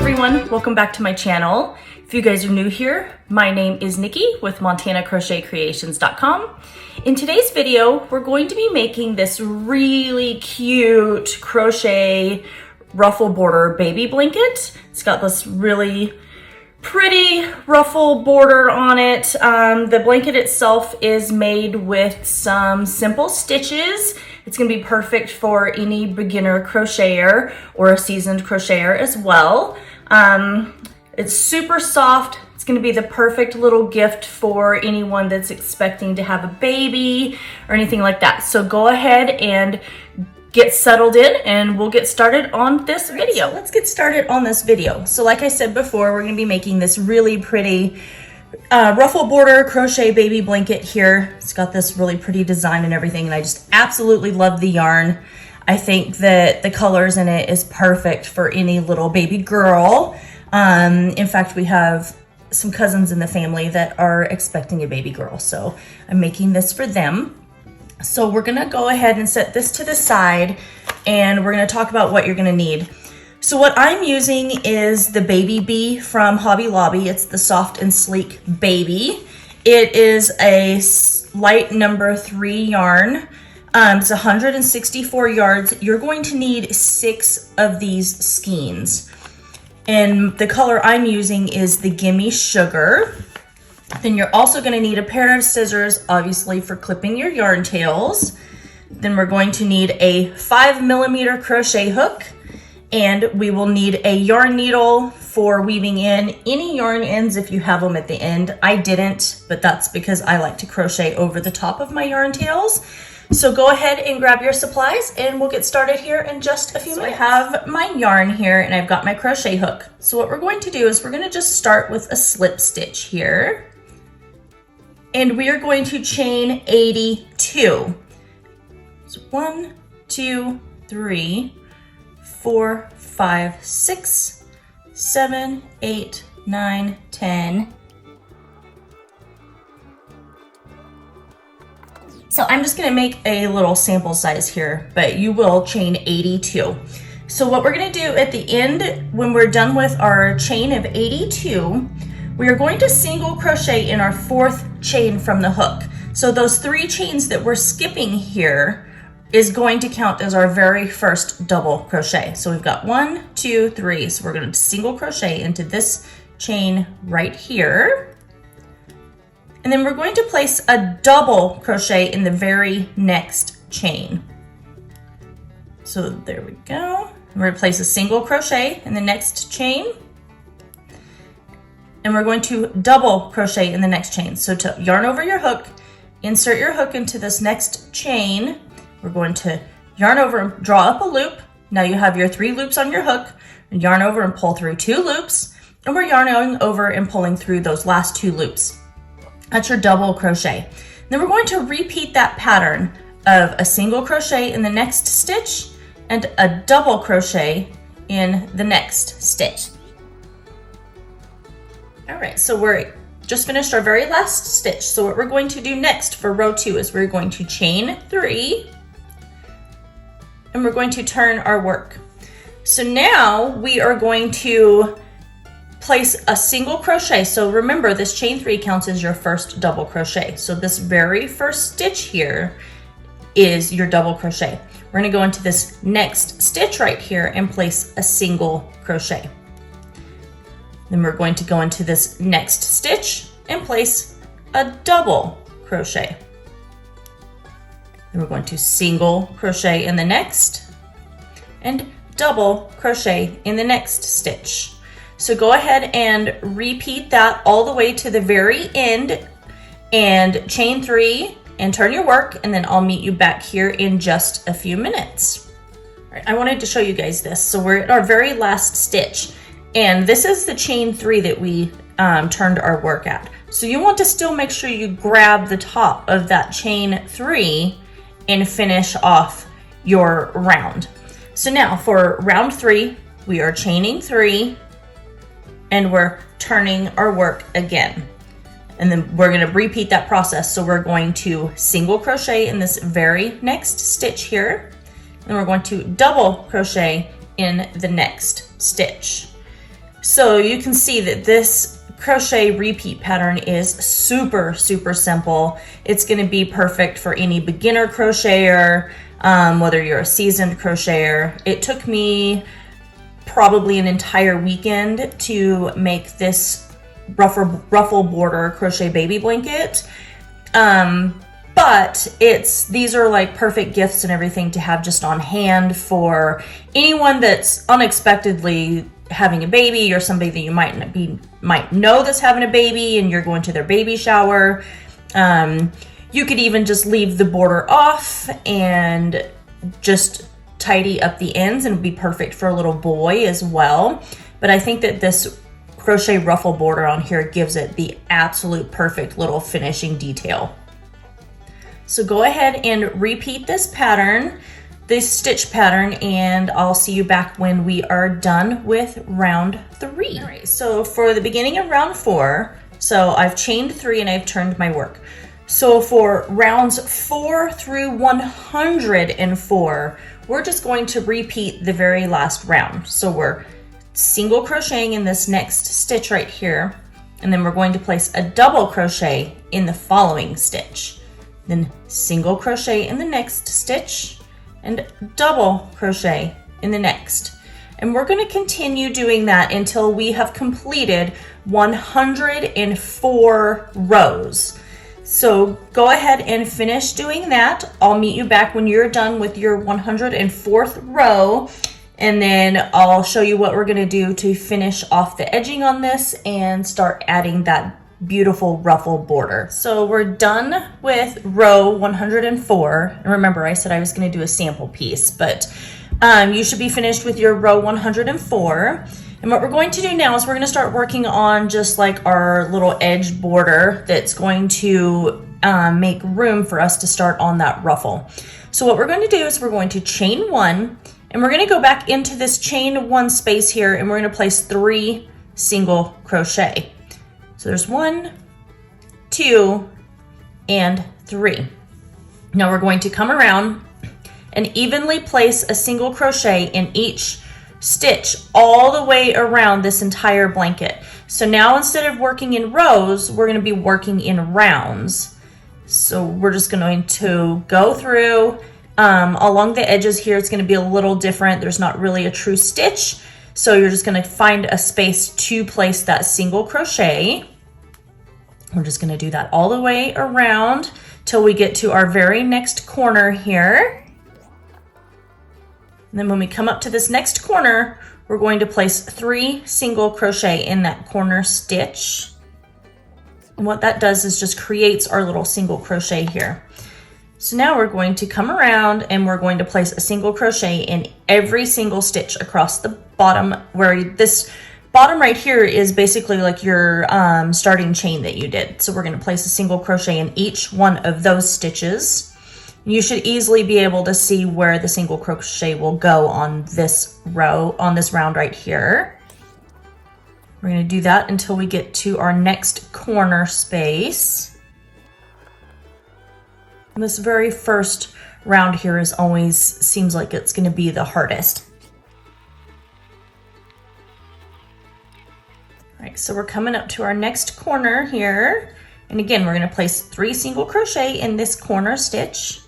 everyone, welcome back to my channel. If you guys are new here, my name is Nikki with MontanaCrochetCreations.com. In today's video, we're going to be making this really cute crochet ruffle border baby blanket. It's got this really pretty ruffle border on it. The blanket itself is made with some simple stitches. It's gonna be perfect for any beginner crocheter or a seasoned crocheter as well. It's super soft. It's gonna be the perfect little gift for anyone that's expecting to have a baby or anything like that. So go ahead and get settled in and we'll get started on this video. So let's get started on this video. So like I said before, we're gonna be making this really pretty ruffle border crochet baby blanket here. It's got this really pretty design and everything, and I just absolutely love the yarn. I think that the colors in it is perfect for any little baby girl. In fact, we have some cousins in the family that are expecting a baby girl, so I'm making this for them. So we're gonna go ahead and set this to the side and we're gonna talk about what you're gonna need. So what I'm using is the Baby Bee from Hobby Lobby. It's the Soft and Sleek Baby. It is a light number 3 yarn. It's 164 yards. You're going to need 6 of these skeins. And the color I'm using is the Gimme Sugar. Then you're also going to need a pair of scissors, obviously, for clipping your yarn tails. Then we're going to need a 5mm crochet hook, and we will need a yarn needle for weaving in any yarn ends if you have them at the end. I didn't, but that's because I like to crochet over the top of my yarn tails. So go ahead and grab your supplies and we'll get started here in just a few minutes. I have my yarn here and I've got my crochet hook. So what we're going to do is we're going to just start with a slip stitch here. And we are going to chain 82. So 1, 2, 3, 4, 5, 6, 7, 8, 9, 10. So I'm just gonna make a little sample size here, but you will chain 82. So what we're gonna do at the end, when we're done with our chain of 82, we are going to single crochet in our 4th chain from the hook. So those 3 chains that we're skipping here is going to count as our very first double crochet. So we've got 1, 2, 3. So we're going to single crochet into this chain right here. And then we're going to place a double crochet in the very next chain. So there we go. We're going to place a single crochet in the next chain. And we're going to double crochet in the next chain. So to yarn over your hook, insert your hook into this next chain. We're going to yarn over and draw up a loop. Now you have your 3 loops on your hook, and yarn over and pull through 2 loops. And we're yarning over and pulling through those last 2 loops. That's your double crochet. Then we're going to repeat that pattern of a single crochet in the next stitch and a double crochet in the next stitch. All right, so we're just finished our very last stitch. So what we're going to do next for row 2 is we're going to chain 3 and we're going to turn our work. So now we are going to place a single crochet. So remember, this chain 3 counts as your first double crochet. So this very first stitch here is your double crochet. We're going to go into this next stitch right here and place a single crochet. Then we're going to go into this next stitch and place a double crochet. Then we're going to single crochet in the next and double crochet in the next stitch. So go ahead and repeat that all the way to the very end and chain 3 and turn your work, and then I'll meet you back here in just a few minutes. All right, I wanted to show you guys this. So we're at our very last stitch. And this is the chain 3 that we turned our work at. So you want to still make sure you grab the top of that chain 3 and finish off your round. So now for round 3, we are chaining 3 and we're turning our work again. And then we're going to repeat that process. So we're going to single crochet in this very next stitch here. And we're going to double crochet in the next stitch. So you can see that this crochet repeat pattern is super simple. It's going to be perfect for any beginner crocheter, whether you're a seasoned crocheter. It took me probably an entire weekend to make this Ruffle Border Crochet Baby Blanket. But these are like perfect gifts and everything to have just on hand for anyone that's unexpectedly having a baby, or somebody that you might know that's having a baby and you're going to their baby shower. You could even just leave the border off and just tidy up the ends, and it'd be perfect for a little boy as well. But I think that this crochet ruffle border on here gives it the absolute perfect little finishing detail. So go ahead and repeat this pattern, this stitch pattern, and I'll see you back when we are done with round 3. All right, so for the beginning of round 4, so I've chained 3 and I've turned my work. So for rounds 4 through 104, we're just going to repeat the very last round. So we're single crocheting in this next stitch right here, and then we're going to place a double crochet in the following stitch. Then single crochet in the next stitch and double crochet in the next. And we're going to continue doing that until we have completed 104 rows. So go ahead and finish doing that. I'll meet you back when you're done with your 104th row, and then I'll show you what we're going to do to finish off the edging on this and start adding that beautiful ruffle border. So we're done with row 104. And remember, I said I was going to do a sample piece, but you should be finished with your row 104. And what we're going to do now is we're going to start working on just like our little edge border that's going to make room for us to start on that ruffle. So what we're going to do is we're going to chain 1, and we're going to go back into this chain 1 space here, and we're going to place 3 single crochet. So there's 1, 2, and 3. Now we're going to come around and evenly place a single crochet in each stitch all the way around this entire blanket. So now instead of working in rows, we're going to be working in rounds. So we're just going to go through along the edges here. It's going to be a little different. There's not really a true stitch. So you're just going to find a space to place that single crochet. We're just going to do that all the way around till we get to our very next corner here. And then when we come up to this next corner, we're going to place 3 single crochet in that corner stitch. And what that does is just creates our little single crochet here. So now we're going to come around and we're going to place a single crochet in every single stitch across the bottom, where this bottom right here is basically like your starting chain that you did. So we're going to place a single crochet in each one of those stitches. You should easily be able to see where the single crochet will go on this row, on this round right here. We're going to do that until we get to our next corner space. And this very first round here is always seems like it's going to be the hardest. All right, so we're coming up to our next corner here. And again, we're going to place 3 single crochet in this corner stitch.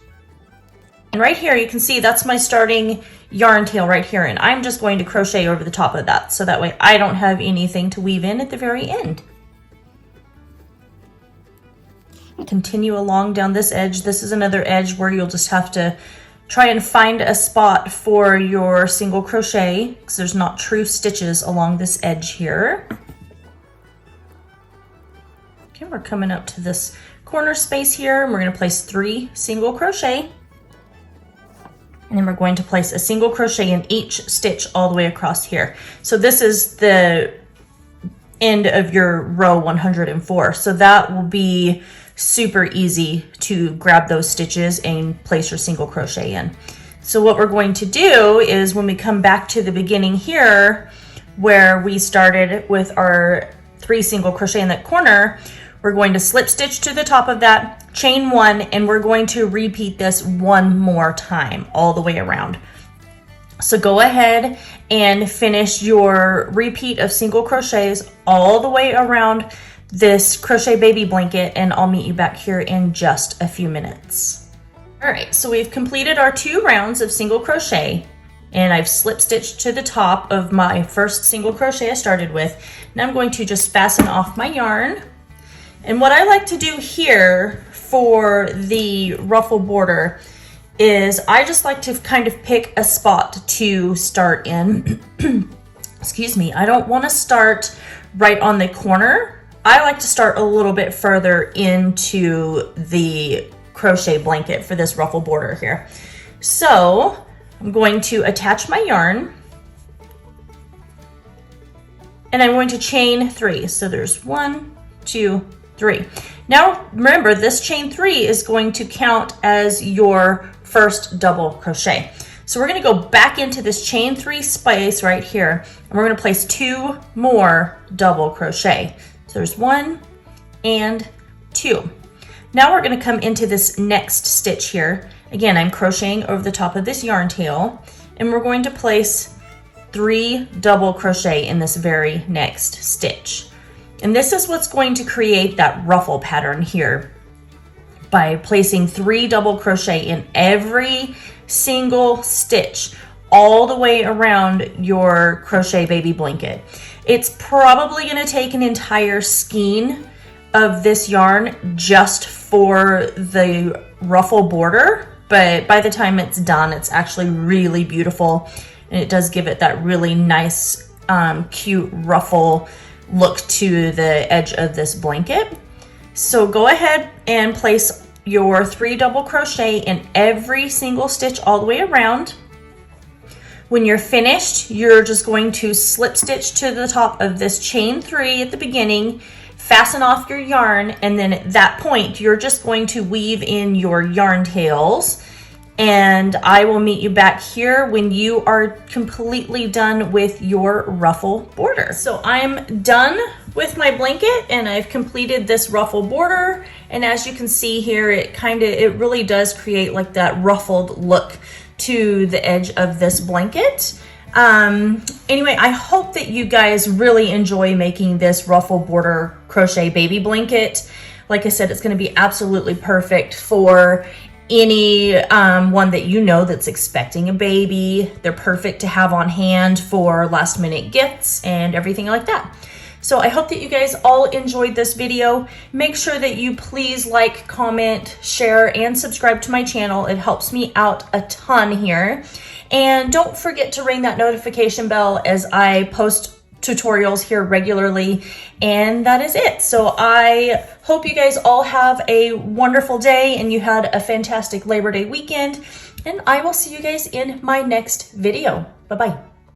And right here, you can see that's my starting yarn tail right here. And I'm just going to crochet over the top of that, so that way I don't have anything to weave in at the very end. Continue along down this edge. This is another edge where you'll just have to try and find a spot for your single crochet, because there's not true stitches along this edge here. Okay, we're coming up to this corner space here, and we're going to place 3 single crochet. And then we're going to place a single crochet in each stitch all the way across here. So this is the end of your row 104. So that will be super easy to grab those stitches and place your single crochet in. So what we're going to do is when we come back to the beginning here, where we started with our 3 single crochet in that corner, we're going to slip stitch to the top of that, chain 1, and we're going to repeat this 1 more time all the way around. So go ahead and finish your repeat of single crochets all the way around this Crochet Baby Blanket, and I'll meet you back here in just a few minutes. All right, so we've completed our 2 rounds of single crochet, and I've slip stitched to the top of my first single crochet I started with. Now I'm going to just fasten off my yarn. And what I like to do here for the ruffle border is I just like to kind of pick a spot to start in. Excuse me, I don't want to start right on the corner. I like to start a little bit further into the crochet blanket for this ruffle border here. So I'm going to attach my yarn, and I'm going to chain 3. So there's 1, 2, 3. Now remember, this chain 3 is going to count as your first double crochet. So we're going to go back into this chain 3 space right here, and we're going to place 2 more double crochet. So there's 1 and 2. Now we're going to come into this next stitch here. Again, I'm crocheting over the top of this yarn tail, and we're going to place 3 double crochet in this very next stitch. And this is what's going to create that ruffle pattern here, by placing 3 double crochet in every single stitch all the way around your Crochet Baby Blanket. It's probably going to take an entire skein of this yarn just for the ruffle border, but by the time it's done, it's actually really beautiful, and it does give it that really nice, cute ruffle look to the edge of this blanket. So go ahead and place your 3 double crochet in every single stitch all the way around. When you're finished, you're just going to slip stitch to the top of this chain 3 at the beginning, fasten off your yarn, and then at that point, you're just going to weave in your yarn tails, and I will meet you back here when you are completely done with your ruffle border. So I'm done with my blanket, and I've completed this ruffle border, and as you can see here, it really does create like that ruffled look to the edge of this blanket. Anyway, I hope that you guys really enjoy making this ruffle border crochet baby blanket. Like I said, it's going to be absolutely perfect for any one that you know that's expecting a baby. They're perfect to have on hand for last minute gifts and everything like that. So I hope that you guys all enjoyed this video. Make sure that you please like, comment, share, and subscribe to my channel. It helps me out a ton here. And don't forget to ring that notification bell as I post tutorials here regularly. And that is it. So I hope you guys all have a wonderful day and you had a fantastic Labor Day weekend. And I will see you guys in my next video. Bye-bye.